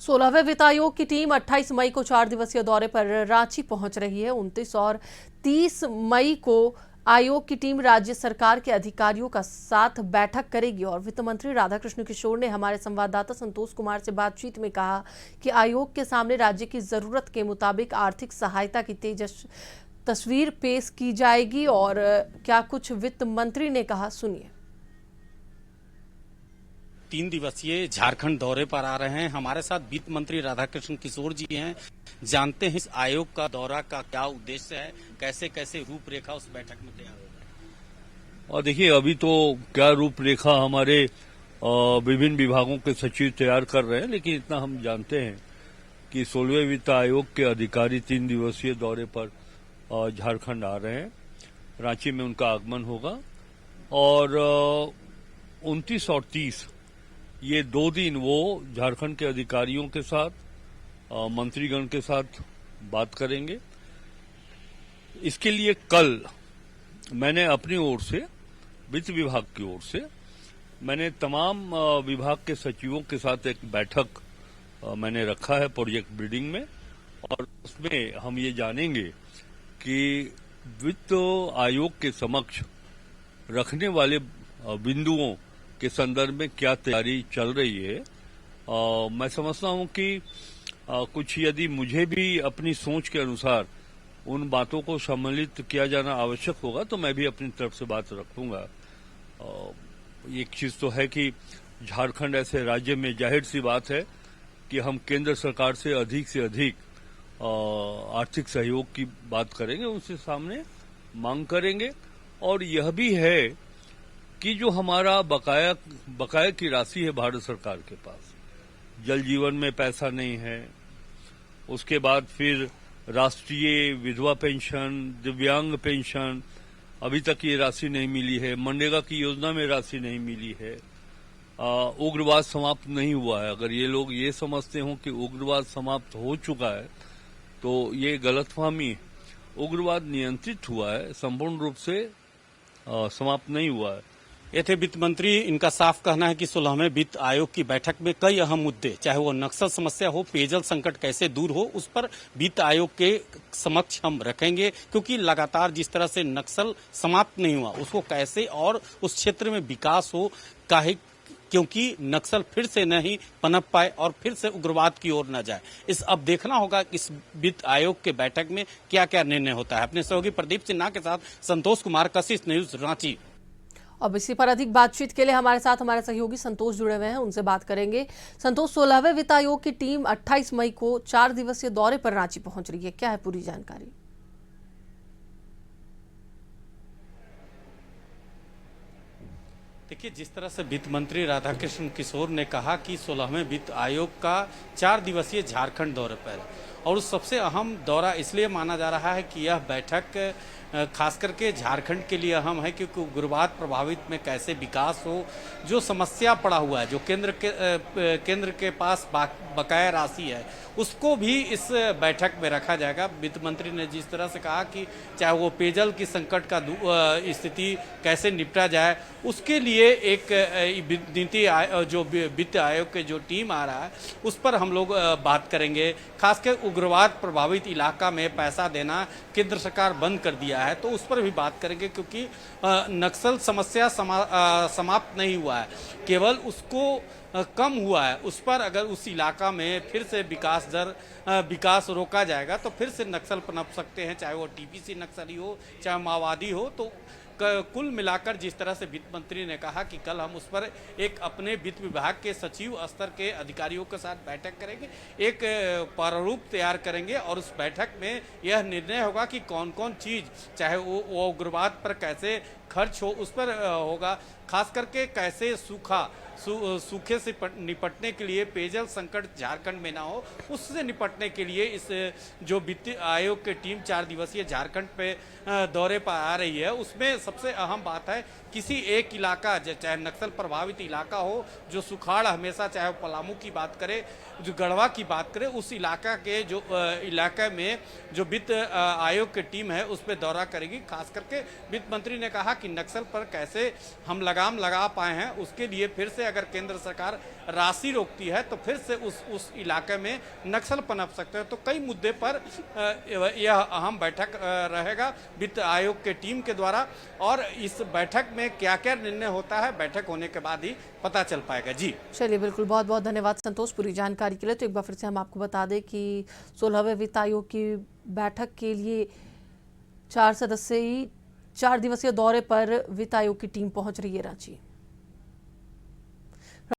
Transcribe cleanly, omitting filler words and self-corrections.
16वें वित्त आयोग की टीम 28 मई को 4 दिवसीय दौरे पर रांची पहुंच रही है। 29 और 30 मई को आयोग की टीम राज्य सरकार के अधिकारियों का साथ बैठक करेगी और वित्त मंत्री राधाकृष्ण किशोर ने हमारे संवाददाता संतोष कुमार से बातचीत में कहा कि आयोग के सामने राज्य की जरूरत के मुताबिक आर्थिक सहायता की तस्वीर पेश की जाएगी। और क्या कुछ वित्त मंत्री ने कहा, सुनिए। 3 दिवसीय झारखंड दौरे पर आ रहे हैं। हमारे साथ वित्त मंत्री राधाकृष्ण किशोर जी हैं। जानते हैं इस आयोग का दौरा का क्या उद्देश्य है, कैसे कैसे रूपरेखा उस बैठक में तैयार होगा। और देखिए, अभी तो क्या रूपरेखा हमारे विभिन्न विभागों के सचिव तैयार कर रहे हैं, लेकिन इतना हम जानते हैं कि 16वें वित्त आयोग के अधिकारी 3 दिवसीय दौरे पर झारखंड आ रहे हैं। रांची में उनका आगमन होगा और 29 और 30 ये 2 दिन वो झारखंड के अधिकारियों के साथ, मंत्रीगण के साथ बात करेंगे। इसके लिए कल मैंने अपनी ओर से, वित्त विभाग की ओर से, मैंने तमाम विभाग के सचिवों के साथ एक बैठक मैंने रखा है प्रोजेक्ट बिल्डिंग में, और उसमें हम ये जानेंगे कि वित्त आयोग के समक्ष रखने वाले बिंदुओं के संदर्भ में क्या तैयारी चल रही है। मैं समझता हूं कि कुछ यदि मुझे भी अपनी सोच के अनुसार उन बातों को सम्मिलित किया जाना आवश्यक होगा तो मैं भी अपनी तरफ से बात रखूंगा। एक चीज तो है कि झारखंड ऐसे राज्य में जाहिर सी बात है कि हम केंद्र सरकार से अधिक आर्थिक सहयोग की बात करेंगे, उनसे सामने मांग करेंगे। और यह भी है कि जो हमारा बकाया की राशि है भारत सरकार के पास, जल जीवन में पैसा नहीं है, उसके बाद फिर राष्ट्रीय विधवा पेंशन, दिव्यांग पेंशन, अभी तक ये राशि नहीं मिली है, मनरेगा की योजना में राशि नहीं मिली है, उग्रवाद समाप्त नहीं हुआ है। अगर ये लोग ये समझते हो कि उग्रवाद समाप्त हो चुका है तो ये गलतफहमी है। उग्रवाद नियंत्रित हुआ है, संपूर्ण रूप से समाप्त नहीं हुआ है। ये थे वित्त मंत्री। इनका साफ कहना है कि 16वें वित्त आयोग की बैठक में कई अहम मुद्दे, चाहे वो नक्सल समस्या हो, पेयजल संकट कैसे दूर हो, उस पर वित्त आयोग के समक्ष हम रखेंगे। क्योंकि लगातार जिस तरह से नक्सल समाप्त नहीं हुआ, उसको कैसे और उस क्षेत्र में विकास हो, काहे क्योंकि नक्सल फिर से नहीं पनप पाए और फिर से उग्रवाद की ओर न जाए। इस अब देखना होगा इस वित्त आयोग के बैठक में क्या क्या निर्णय होता है। अपने सहयोगी प्रदीप सिन्हा के साथ संतोष कुमार, कशिश न्यूज, रांची। अब इसी पर अधिक बातचीत के लिए हमारे साथ हमारे सहयोगी संतोष जुड़े हुए हैं, उनसे बात करेंगे। संतोष, 16वें वित्त आयोग की टीम 28 मई को 4 दिवसीय दौरे पर रांची पहुंच रही है, क्या है पूरी जानकारी? देखिए, जिस तरह से वित्त मंत्री राधाकृष्ण किशोर ने कहा कि 16वें वित्त आयोग का 4 दिवसीय झारखंड दौरे पर, और उस सबसे अहम दौरा इसलिए माना जा रहा है कि यह बैठक खास करके झारखंड के लिए अहम है, क्योंकि उग्रवाद प्रभावित में कैसे विकास हो, जो समस्या पड़ा हुआ है, जो केंद्र के पास बकाया राशि है, उसको भी इस बैठक में रखा जाएगा। वित्त मंत्री ने जिस तरह से कहा कि चाहे वो पेयजल की संकट का स्थिति कैसे निपटा जाए, उसके लिए एक नीति जो वित्त आयोग के जो टीम आ रहा है उस पर हम लोग बात करेंगे। खासकर उग्रवाद प्रभावित इलाका में पैसा देना केंद्र सरकार बंद कर दिया है, तो उस पर भी बात करेंगे। क्योंकि नक्सल समस्या समाप्त नहीं हुआ है, केवल उसको कम हुआ है। उस पर अगर उस इलाका में फिर से विकास रोका जाएगा तो फिर से नक्सल पनप सकते हैं, चाहे वो टीपीसी नक्सली हो, चाहे माओवादी हो। तो कुल मिलाकर जिस तरह से वित्त मंत्री ने कहा कि कल हम उस पर एक अपने वित्त विभाग के सचिव स्तर के अधिकारियों के साथ बैठक करेंगे, एक प्रारूप तैयार करेंगे, और उस बैठक में यह निर्णय होगा कि कौन कौन चीज़, चाहे वो उग्रवाद पर कैसे खर्च हो, उस पर होगा। खास करके कैसे सूखे से निपटने के लिए, पेयजल संकट झारखंड में ना हो, उससे निपटने के लिए इस जो वित्त आयोग की टीम 4 दिवसीय झारखंड पे दौरे पर आ रही है, उसमें सबसे अहम बात है किसी एक इलाका, चाहे नक्सल प्रभावित इलाका हो, जो सुखाड़ हमेशा, चाहे पलामू की बात करें, जो गढ़वा की बात करें, उस इलाका के जो इलाके में जो वित्त आयोग की टीम है उस पर दौरा करेगी। खास करके वित्त मंत्री ने कहा कि नक्सल पर कैसे हम लगाम लगा पाए हैं, उसके लिए फिर से अगर केंद्र सरकार राशि रोकती है तो फिर से उस इलाके में नक्सल पनप सकते हैं। तो कई मुद्दे पर यह अहम बैठक रहेगा वित्त आयोग के टीम के द्वारा, और इस बैठक में क्या क्या निर्णय होता है बैठक होने के बाद ही पता चल पाएगा। जी चलिए, बिल्कुल, बहुत बहुत धन्यवाद संतोष पूरी जानकारी के लिए। तो एक बार फिर से हम आपको बता दें कि 16वें वित्त आयोग की बैठक के लिए 4 दिवसीय दौरे पर वित्त आयोग की टीम पहुंच रही है रांची।